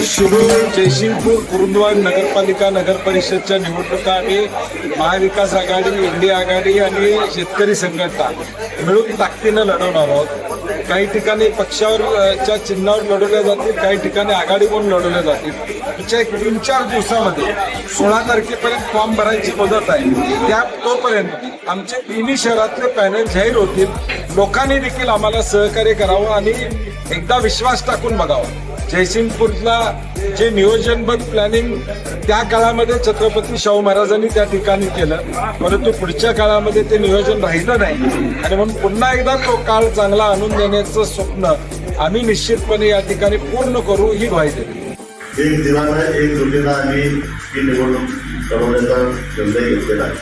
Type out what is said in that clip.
शिरूर, जयसिंगपूर, कुरुंदवाड नगरपालिका नगर परिषदच्या निवडणुका आम्ही महाविकास आघाडी, इंडिया आघाडी आणि शेतकरी संघटना मिळून ताकदीनं लढवणार आहोत. काही ठिकाणी पक्षावरच्या चिन्हावर लढवल्या जातील, काही ठिकाणी आघाडी म्हणून लढवल्या जातील. पुढच्या 3-4 दिवसामध्ये 16 तारखेपर्यंत फॉर्म भरायची मुदत आहे. त्या तोपर्यंत आमचे तिन्ही शहरातले पॅनल जाहीर होतील. लोकांनी देखील आम्हाला सहकार्य करावं आणि एकदा विश्वास टाकून बघावा. जयसिंगपूरला जे नियोजनबद्ध प्लॅनिंग त्या काळामध्ये छत्रपती शाहू महाराजांनी त्या ठिकाणी केलं, परंतु पुढच्या काळामध्ये ते नियोजन राहिलं नाही आणि म्हणून पुन्हा एकदा तो काळ चांगला आणून देण्याचं स्वप्न आम्ही निश्चितपणे या ठिकाणी पूर्ण करू ही ग्वाही देतो. एक दिवानं एक जोडीनं आम्ही ही निवडणूक लढवण्याचा निर्णय घेतलेला आहे.